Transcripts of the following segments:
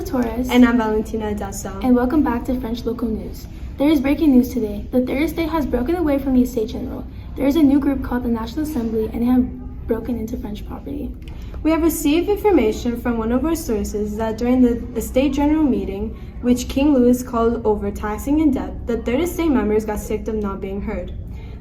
Torres. And I'm Valentina Dasso. And welcome back to French Local News. There is breaking news today. The Third Estate has broken away from the Estate General. There is a new group called the National Assembly, and they have broken into French property. We have received information from one of our sources that during the Estate General meeting, which King Louis called overtaxing in debt, the Third Estate members got sick of not being heard.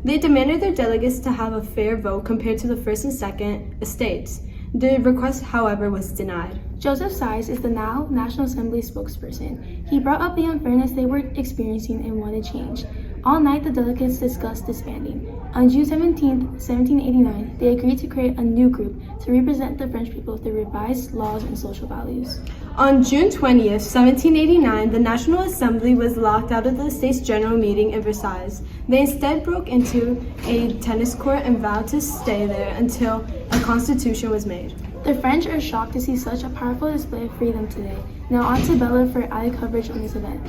They demanded their delegates to have a fair vote compared to the First and Second Estates. The request, however, was denied. Joseph Size is the now National Assembly spokesperson. He brought up the unfairness they were experiencing and wanted change. All night, the delegates discussed disbanding. On June 17, 1789, they agreed to create a new group to represent the French people through revised laws and social values. On June 20th, 1789, the National Assembly was locked out of the Estates General meeting in Versailles. They instead broke into a tennis court and vowed to stay there until a constitution was made. The French are shocked to see such a powerful display of freedom today. Now on to Bella for added coverage on this event.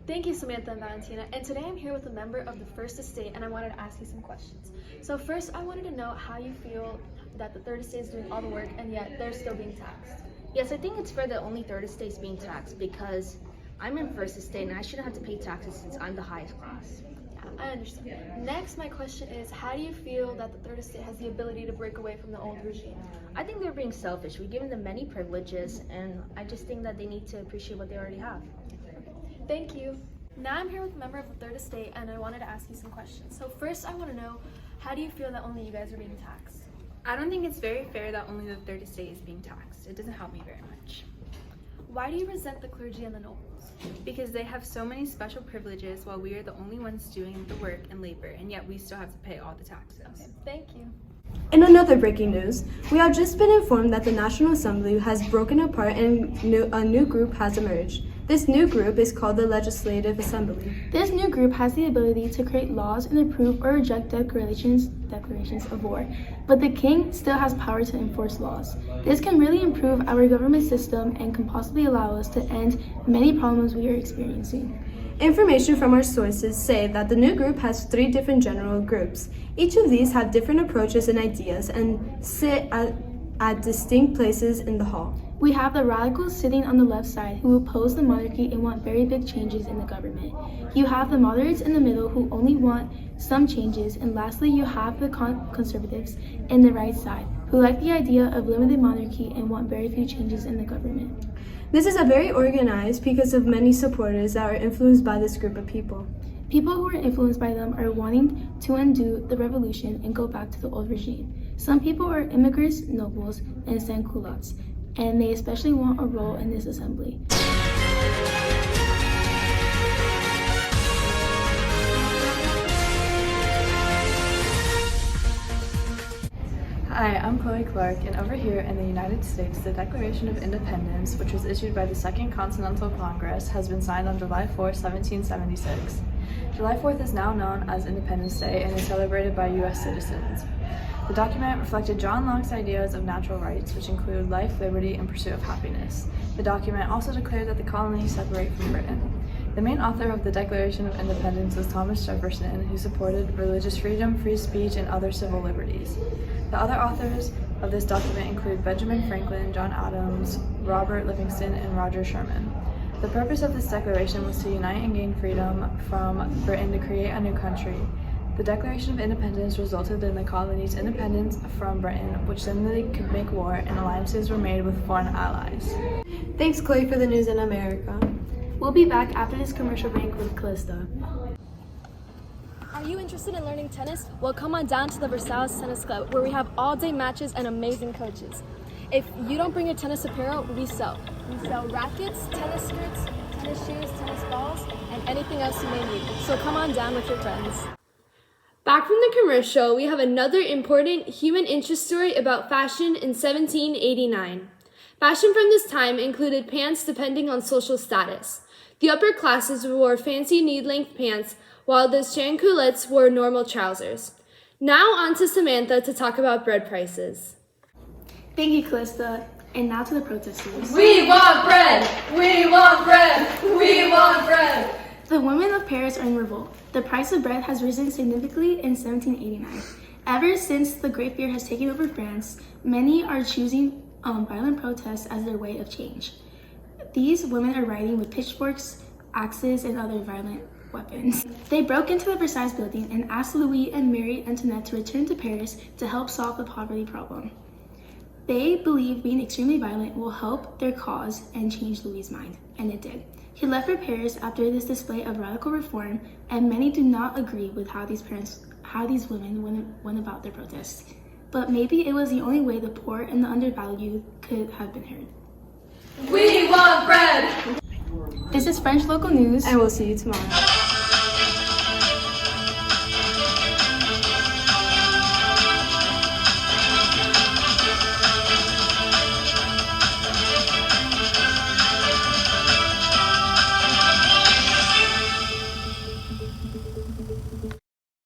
Thank you, Samantha and Valentina. And today I'm here with a member of the First Estate, and I wanted to ask you some questions. So first, I wanted to know how you feel that the Third Estate is doing all the work, and yet they're still being taxed. Yes, I think it's fair that only Third Estate is being taxed because I'm in First Estate and I shouldn't have to pay taxes since I'm the highest class. Yeah, I understand. Next, my question is, how do you feel that the Third Estate has the ability to break away from the old regime? I think they're being selfish. We've given them many privileges, and I just think that they need to appreciate what they already have. Thank you. Now I'm here with a member of the Third Estate, and I wanted to ask you some questions. So first, I want to know, how do you feel that only you guys are being taxed? I don't think it's very fair that only the Third Estate is being taxed. It doesn't help me very much. Why do you resent the clergy and the nobles? Because they have so many special privileges while we are the only ones doing the work and labor, and yet we still have to pay all the taxes. Okay, thank you. In another breaking news, we have just been informed that the National Assembly has broken apart and a new group has emerged. This new group is called the Legislative Assembly. This new group has the ability to create laws and approve or reject declarations of war, but the king still has power to enforce laws. This can really improve our government system and can possibly allow us to end many problems we are experiencing. Information from our sources say that the new group has 3 different general groups. Each of these have different approaches and ideas and sit at distinct places in the hall. We have the radicals sitting on the left side who oppose the monarchy and want very big changes in the government. You have the moderates in the middle who only want some changes, and lastly you have the conservatives in the right side who like the idea of limited monarchy and want very few changes in the government. This is a very organized because of many supporters that are influenced by this group of people. People who are influenced by them are wanting to undo the revolution and go back to the old regime. Some people are immigrants, nobles, and sans-culottes, and they especially want a role in this assembly. Hi, I'm Chloe Clark, and over here in the United States, the Declaration of Independence, which was issued by the Second Continental Congress, has been signed on July 4, 1776. July 4th is now known as Independence Day and is celebrated by U.S. citizens. The document reflected John Locke's ideas of natural rights, which include life, liberty, and pursuit of happiness. The document also declared that the colonies separate from Britain. The main author of the Declaration of Independence was Thomas Jefferson, who supported religious freedom, free speech, and other civil liberties. The other authors of this document include Benjamin Franklin, John Adams, Robert Livingston, and Roger Sherman. The purpose of this declaration was to unite and gain freedom from Britain to create a new country. The Declaration of Independence resulted in the colonies' independence from Britain, which then they could make war and alliances were made with foreign allies. Thanks, Chloe, for the news in America. We'll be back after this commercial break with Callista. Are you interested in learning tennis? Well, come on down to the Versailles Tennis Club, where we have all-day matches and amazing coaches. If you don't bring your tennis apparel, we sell. We sell rackets, tennis skirts, tennis shoes, tennis balls, and anything else you may need. So come on down with your friends. Back from the commercial, we have another important human interest story about fashion in 1789. Fashion from this time included pants depending on social status. The upper classes wore fancy knee-length pants, while the sans-culottes wore normal trousers. Now on to Samantha to talk about bread prices. Thank you, Callista. And now to the protesters. We want bread! We want bread! We want bread! The women of Paris are in revolt. The price of bread has risen significantly in 1789. Ever since the Great Fear has taken over France, many are choosing violent protests as their way of change. These women are riding with pitchforks, axes, and other violent weapons. They broke into the Versailles building and asked Louis and Marie Antoinette to return to Paris to help solve the poverty problem. They believe being extremely violent will help their cause and change Louis' mind, and it did. He left for Paris after this display of radical reform, and many do not agree with how these women went about their protests. But maybe it was the only way the poor and the undervalued could have been heard. We want bread! This is French Local News. And we'll see you tomorrow.